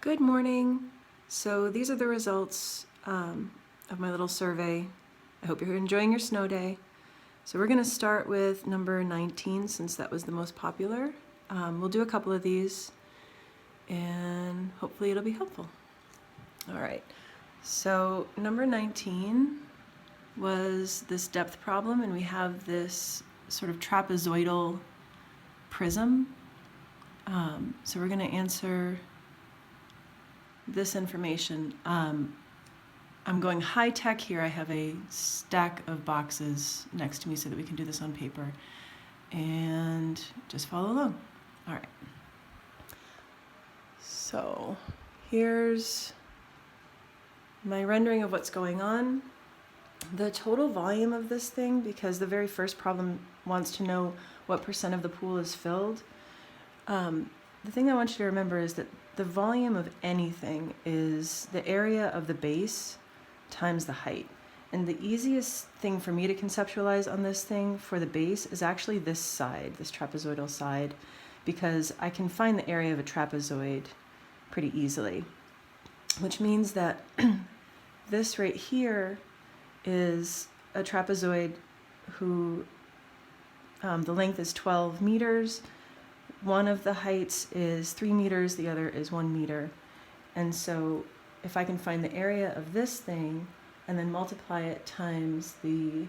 Good morning. So these are the results of my little survey. I hope you're enjoying your snow day. So we're going to start with number 19 since that was the most popular. We'll do a couple of these and hopefully it'll be helpful. All right, so number 19 was this depth problem, and we have this sort of trapezoidal prism. So we're going to answer this information. I'm going high tech here. I have a stack of boxes next to me so that we can do this on paper, and just follow along. All right. So here's my rendering of what's going on. The total volume of this thing, because the very first problem wants to know what percent of the pool is filled. The thing I want you to remember is that the volume of anything is the area of the base times the height. And the easiest thing for me to conceptualize on this thing for the base is actually this side, this trapezoidal side, because I can find the area of a trapezoid pretty easily, which means that this right here is a trapezoid who the length is 12 meters. One of the heights is 3 meters, the other is 1 meter. And so if I can find the area of this thing and then multiply it times the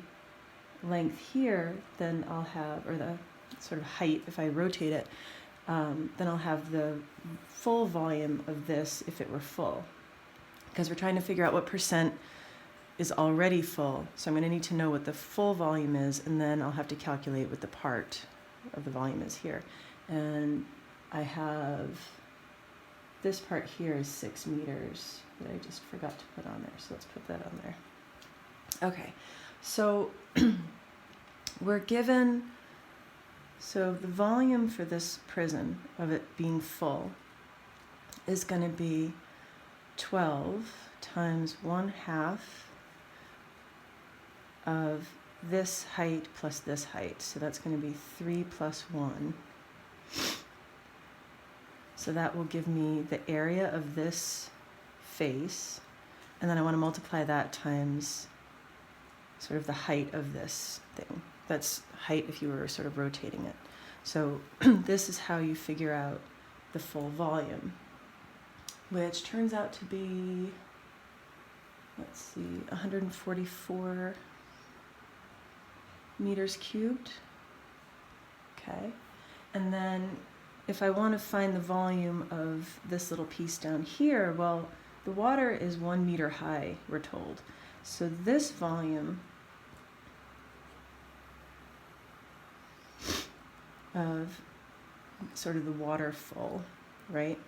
length here, then I'll have, or the sort of height if I rotate it, then I'll have the full volume of this if it were full. Because we're trying to figure out what percent is already full. So I'm going to need to know what the full volume is, and then I'll have to calculate what the part of the volume is here. And I have this part here is 6 meters that I just forgot to put on there. So let's put that on there. Okay, so we're given, so the volume for this prism of it being full is going to be 12 times 1/2 of this height plus this height. So that's going to be 3 plus 1. So that will give me the area of this face, and then I want to multiply that times sort of the height of this thing. That's height if you were sort of rotating it. So this is how you figure out the full volume, which turns out to be, let's see, 144 meters cubed. Okay, and then if I want to find the volume of this little piece down here, well, the water is 1 meter high, we're told. So this volume of sort of the water full, right?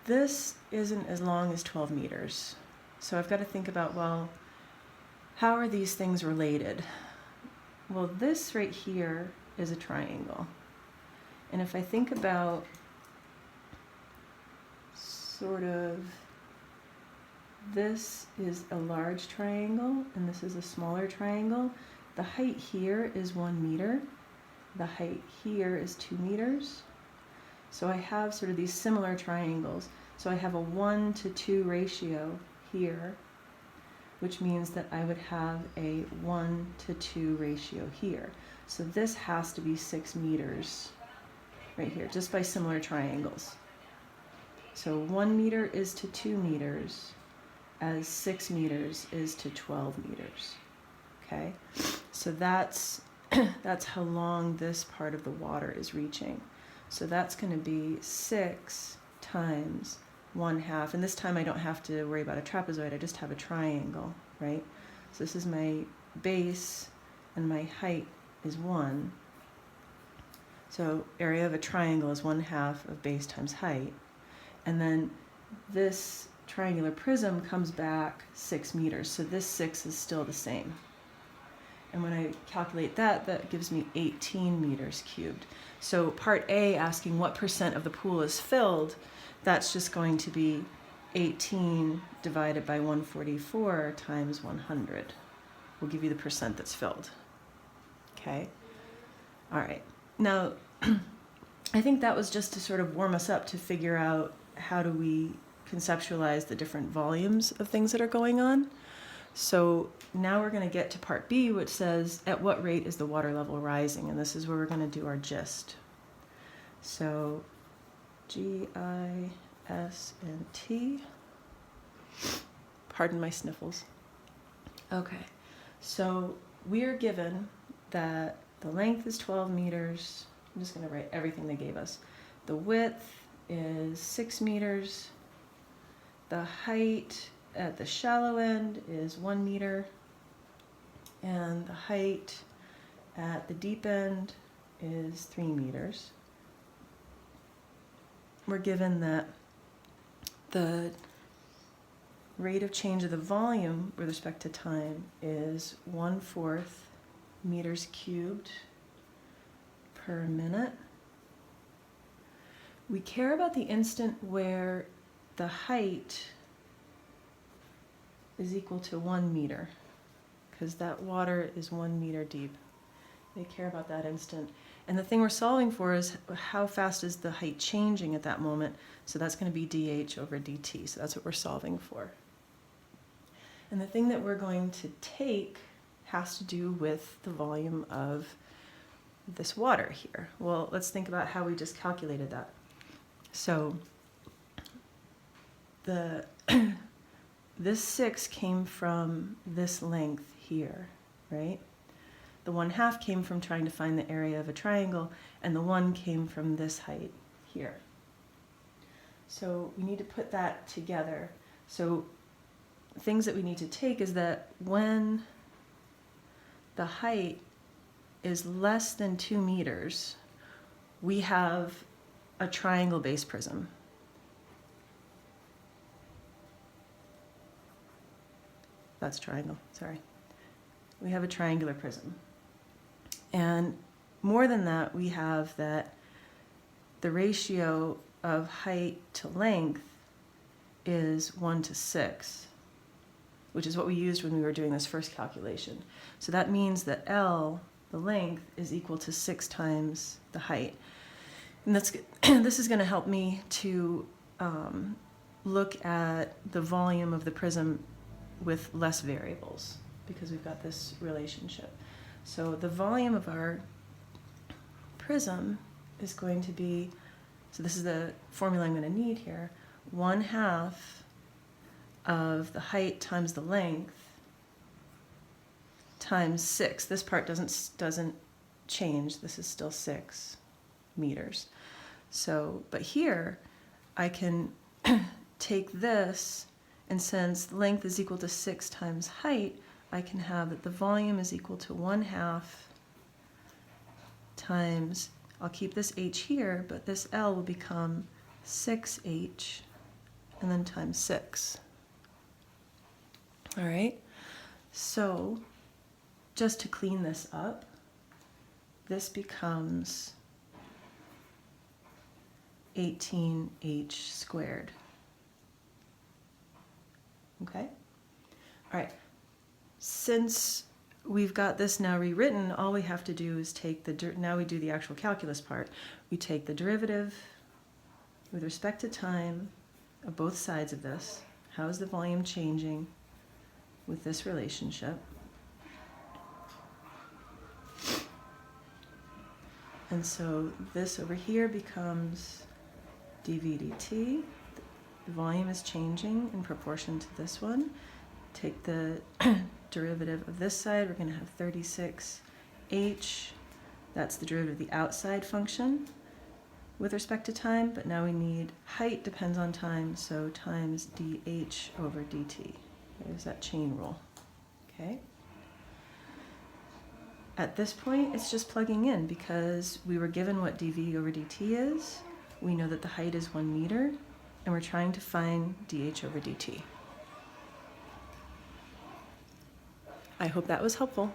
This isn't as long as 12 meters. So I've got to think about, well, how are these things related? Well, this right here is a triangle. And if I think about sort of, this is a large triangle and this is a smaller triangle, the height here is 1 meter. The height here is 2 meters. So I have sort of these similar triangles. So I have a 1:2 ratio here, which means that I would have a 1:2 ratio here. So this has to be 6 meters right here, just by similar triangles. So 1 meter is to 2 meters, as 6 meters is to 12 meters. Okay, so that's how long this part of the water is reaching. So that's going to be 6 times 1/2, and this time I don't have to worry about a trapezoid, I just have a triangle, right? So this is my base, and my height is 1. So area of a triangle is 1/2 of base times height. And then this triangular prism comes back 6 meters. So this 6 is still the same. And when I calculate that, that gives me 18 meters cubed. So part A, asking what percent of the pool is filled, that's just going to be 18 divided by 144 times 100. Will give you the percent that's filled. Okay? All right. Now, I think that was just to sort of warm us up to figure out how do we conceptualize the different volumes of things that are going on. So now we're going to get to part B, which says, at what rate is the water level rising? And this is where we're going to do our gist. So G, I, S, and T. Pardon my sniffles. Okay, so we are given that the length is 12 meters. I'm just going to write everything they gave us. The width is 6 meters. The height at the shallow end is 1 meter. And the height at the deep end is 3 meters. We're given that the rate of change of the volume with respect to time is 1/4 meters cubed per minute. We care about the instant where the height is equal to 1 meter, because that water is 1 meter deep. They care about that instant. And the thing we're solving for is how fast is the height changing at that moment. So that's going to be dH over dt. So that's what we're solving for. And the thing that we're going to take has to do with the volume of this water here. Well, let's think about how we just calculated that. So this 6 came from this length here, right? The 1/2 came from trying to find the area of a triangle, and the 1 came from this height here. So we need to put that together. So things that we need to take is that when the height is less than 2 meters, we have a triangle-based prism. That's triangle, sorry. We have a triangular prism. And more than that, we have that the ratio of height to length is 1:6, which is what we used when we were doing this first calculation. So that means that L, the length, is equal to 6 times the height. And that's this is going to help me to look at the volume of the prism with less variables, because we've got this relationship. So the volume of our prism is going to be, so this is the formula I'm going to need here, 1/2 of the height times the length times 6. This part doesn't change. This is still 6 meters. So, but here I can take this, and since length is equal to 6 times height, I can have that the volume is equal to 1/2 times, I'll keep this h here, but this L will become 6h, and then times 6. All right, so just to clean this up, this becomes 18h squared. Okay? All right. Since we've got this now rewritten, all we have to do is take now we do the actual calculus part. We take the derivative with respect to time of both sides of this. How is the volume changing with this relationship? And so this over here becomes dv dt. The volume is changing in proportion to this one. Take the derivative of this side, we're going to have 36h. That's the derivative of the outside function with respect to time, but now we need height depends on time, so times dh over dt. There's that chain rule. Okay. At this point, it's just plugging in because we were given what dv over dt is. We know that the height is 1 meter, and we're trying to find dh over dt. I hope that was helpful.